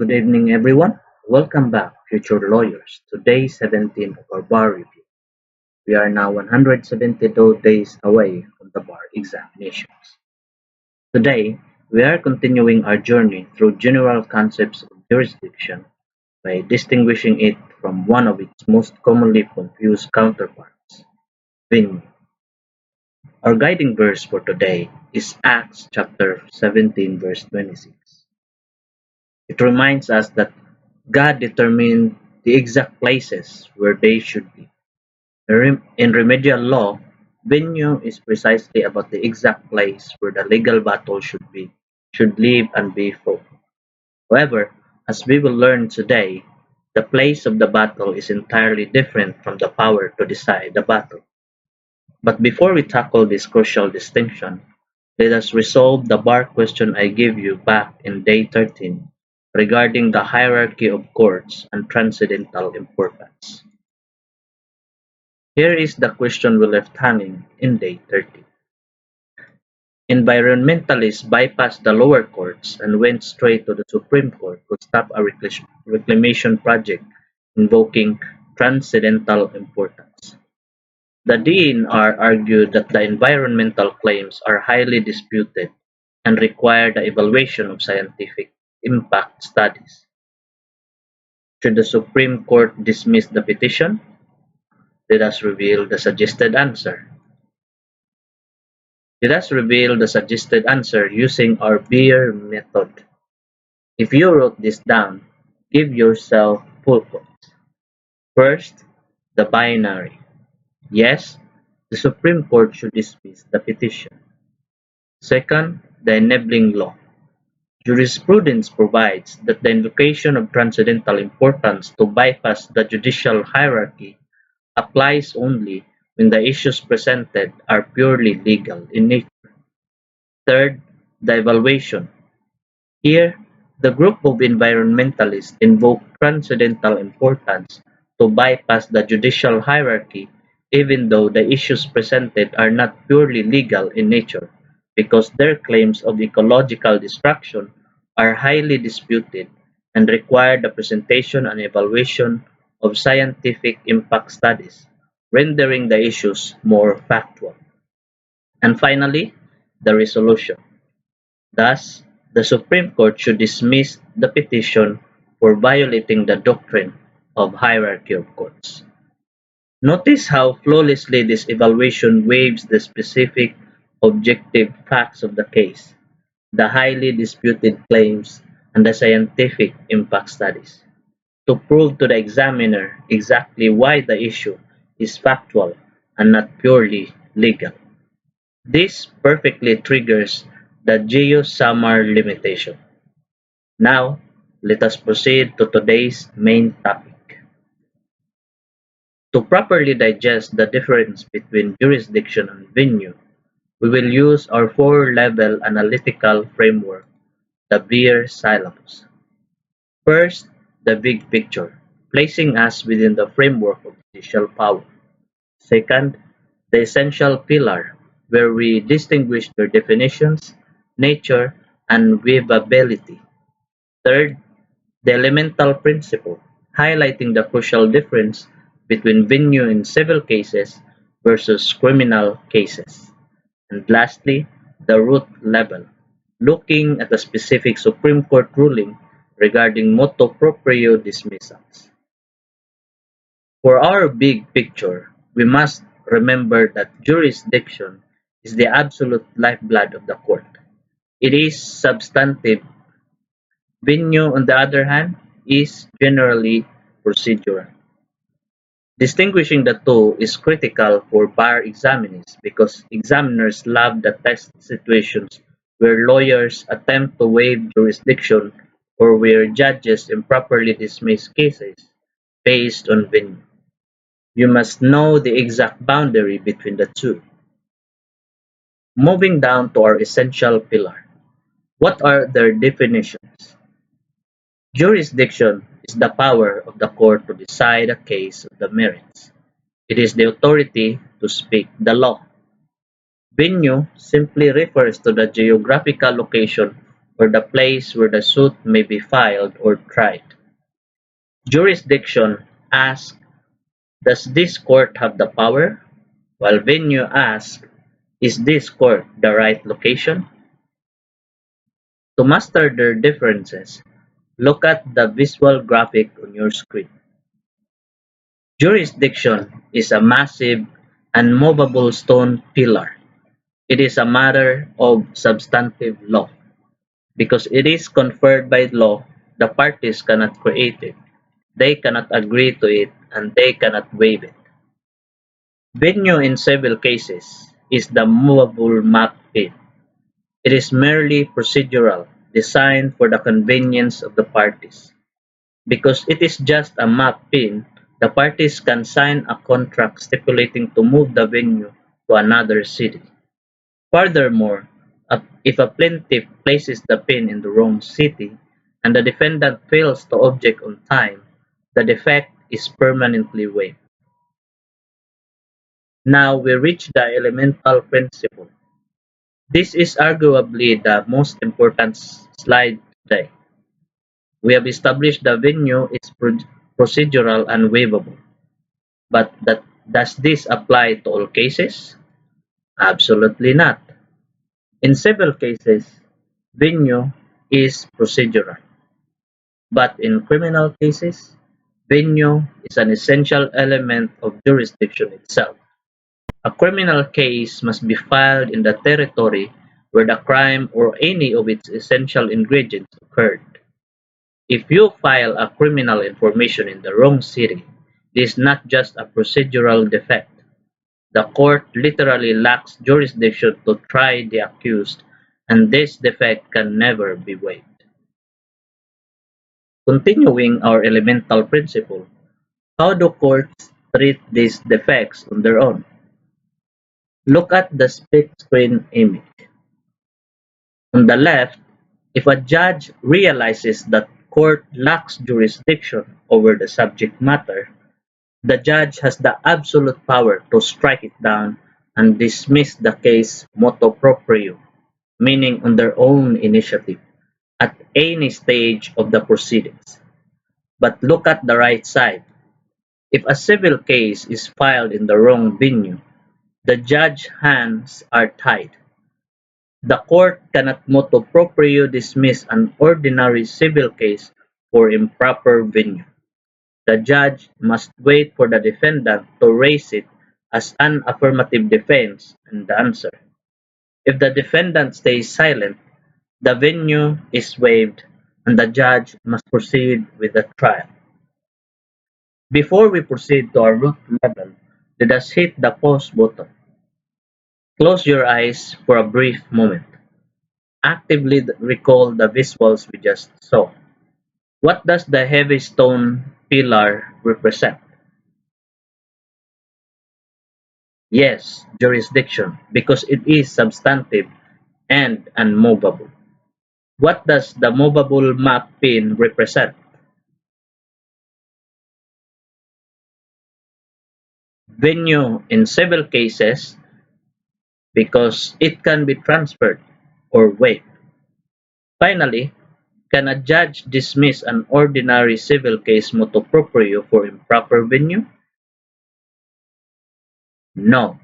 Good evening, everyone. Welcome back, future lawyers, to day 17 of our bar review. We are now 172 days away from the bar examinations. Today, we are continuing our journey through general concepts of jurisdiction by distinguishing it from one of its most commonly confused counterparts, venue. Our guiding verse for today is Acts chapter 17, verse 26. It reminds us that God determined the exact places where they should be. In remedial law, venue is precisely about the exact place where the legal battle should live and be fought. However, as we will learn today, the place of the battle is entirely different from the power to decide the battle. But before we tackle this crucial distinction, let us resolve the bar question I gave you back in day 13 regarding the hierarchy of courts and transcendental importance. Here is the question we left hanging in day 13. Environmentalists bypassed the lower courts and went straight to the Supreme Court to stop a reclamation project invoking transcendental importance. The DNR argued that the environmental claims are highly disputed and require the evaluation of scientific impact studies. Should the Supreme Court dismiss the petition? Let us reveal the suggested answer. Let us reveal the suggested answer using our Beer method. If you wrote this down, give yourself full points. First, the binary. Yes, the Supreme Court should dismiss the petition. Second, the enabling law. Jurisprudence provides that the invocation of transcendental importance to bypass the judicial hierarchy applies only when the issues presented are purely legal in nature. Third, the evaluation. Here, the group of environmentalists invoke transcendental importance to bypass the judicial hierarchy even though the issues presented are not purely legal in nature, because their claims of ecological destruction are highly disputed and require the presentation and evaluation of scientific impact studies, rendering the issues more factual. And finally, the resolution. Thus, the Supreme Court should dismiss the petition for violating the doctrine of hierarchy of courts. Notice how flawlessly this evaluation waives the specific objective facts of the case, the highly disputed claims, and the scientific impact studies, to prove to the examiner exactly why the issue is factual and not purely legal. This perfectly triggers the geo-Samar limitation. Now, let us proceed to today's main topic. To properly digest the difference between jurisdiction and venue, we will use our four-level analytical framework, the Beer syllabus. First, the big picture, placing us within the framework of judicial power. Second, the essential pillar, where we distinguish their definitions, nature, and weavability. Third, the elemental principle, highlighting the crucial difference between venue in civil cases versus criminal cases. And lastly, the root level, looking at a specific Supreme Court ruling regarding motu proprio dismissals. For our big picture, we must remember that jurisdiction is the absolute lifeblood of the court. It is substantive. Venue, on the other hand, is generally procedural. Distinguishing the two is critical for bar examiners because examiners love the test situations where lawyers attempt to waive jurisdiction or where judges improperly dismiss cases based on venue. You must know the exact boundary between the two. Moving down to our essential pillar. What are their definitions? Jurisdiction is the power of the court to decide a case of the merits. It is the authority to speak the law. Venue simply refers to the geographical location or the place where the suit may be filed or tried. Jurisdiction asks, does this court have the power? While venue asks, is this court the right location? To master their differences, look at the visual graphic on your screen. Jurisdiction is a massive, unmovable stone pillar. It is a matter of substantive law. Because it is conferred by law, the parties cannot create it, they cannot agree to it, and they cannot waive it. Venue in civil cases is the movable map pin. It is merely procedural, designed for the convenience of the parties. Because it is just a map pin, the parties can sign a contract stipulating to move the venue to another city. Furthermore, if a plaintiff places the pin in the wrong city and the defendant fails to object on time, the defect is permanently waived. Now we reach the elemental principle. This is arguably the most important slide today. We have established the venue is procedural and waivable. But does this apply to all cases? Absolutely not. In civil cases, venue is procedural. But in criminal cases, venue is an essential element of jurisdiction itself. A criminal case must be filed in the territory where the crime or any of its essential ingredients occurred. If you file a criminal information in the wrong city, it is not just a procedural defect. The court literally lacks jurisdiction to try the accused, and this defect can never be waived. Continuing our elemental principle, how do courts treat these defects on their own? Look at the split screen image. On the left, if a judge realizes that court lacks jurisdiction over the subject matter, the judge has the absolute power to strike it down and dismiss the case motu proprio, meaning on their own initiative, at any stage of the proceedings. But look at the right side. If a civil case is filed in the wrong venue, the judge's hands are tied. The court cannot motu proprio dismiss an ordinary civil case for improper venue. The judge must wait for the defendant to raise it as an affirmative defense and answer. If the defendant stays silent, the venue is waived and the judge must proceed with the trial. Before we proceed to our root level, let us hit the pause button. Close your eyes for a brief moment. Actively recall the visuals we just saw. What does the heavy stone pillar represent? Yes, jurisdiction, because it is substantive and unmovable. What does the movable map pin represent? Venue in civil cases, because it can be transferred or waived. Finally, can a judge dismiss an ordinary civil case motu proprio for improper venue? No.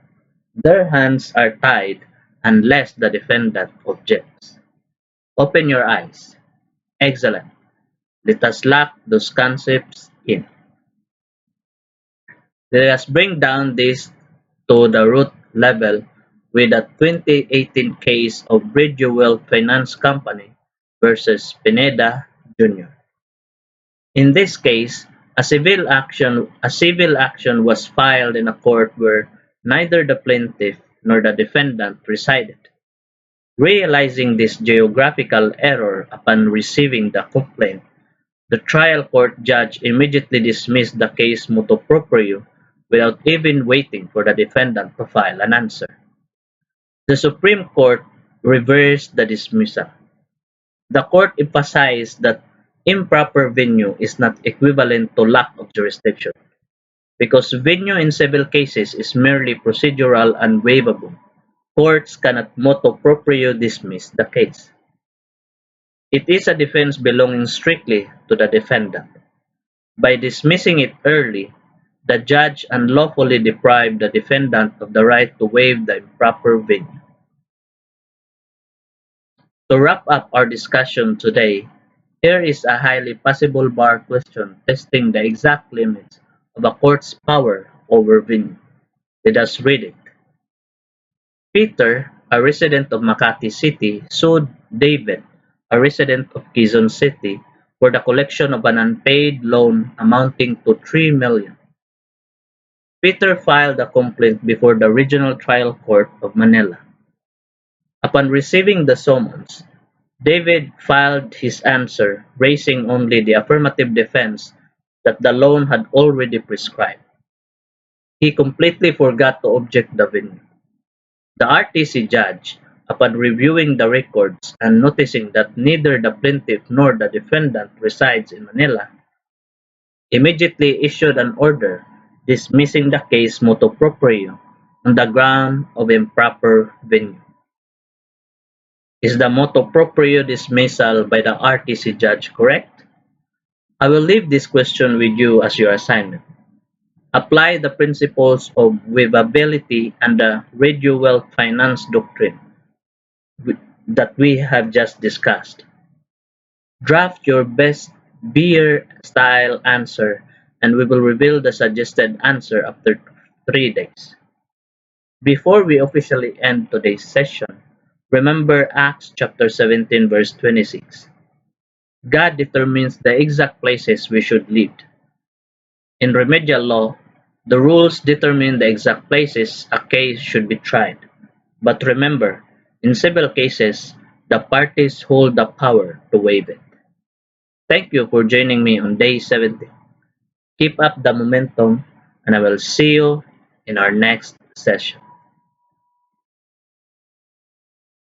Their hands are tied unless the defendant objects. Open your eyes. Excellent. Let us lock those concepts in. Let us bring down this to the root level with a 2018 case of Bridgewell Finance Company versus Pineda Jr. In this case, a civil action was filed in a court where neither the plaintiff nor the defendant resided. Realizing this geographical error upon receiving the complaint, the trial court judge immediately dismissed the case motu proprio without even waiting for the defendant to file an answer. The Supreme Court reversed the dismissal. The court emphasized that improper venue is not equivalent to lack of jurisdiction, because venue in civil cases is merely procedural and waivable. Courts cannot motu proprio dismiss the case. It is a defense belonging strictly to the defendant. By dismissing it early, the judge unlawfully deprived the defendant of the right to waive the improper venue. To wrap up our discussion today, here is a highly possible bar question testing the exact limits of a court's power over venue. Let us read it. Peter, a resident of Makati City, sued David, a resident of Quezon City, for the collection of an unpaid loan amounting to 3 million. Peter filed a complaint before the Regional Trial Court of Manila. Upon receiving the summons, David filed his answer, raising only the affirmative defense that the loan had already prescribed. He completely forgot to object the venue. The RTC judge, upon reviewing the records and noticing that neither the plaintiff nor the defendant resides in Manila, immediately issued an order dismissing the case motu proprio on the ground of improper venue. Is the motu proprio dismissal by the RTC judge correct? I will leave this question with you as your assignment. Apply the principles of waivability and the radio wealth finance doctrine that we have just discussed. Draft your best beer style answer and we will reveal the suggested answer after 3 days. Before we officially end today's session, remember Acts chapter 17 verse 26. God determines the exact places we should live. In remedial law, the rules determine the exact places a case should be tried. But remember, in civil cases, the parties hold the power to waive it. Thank you for joining me on day 70. Keep up the momentum, and I will see you in our next session.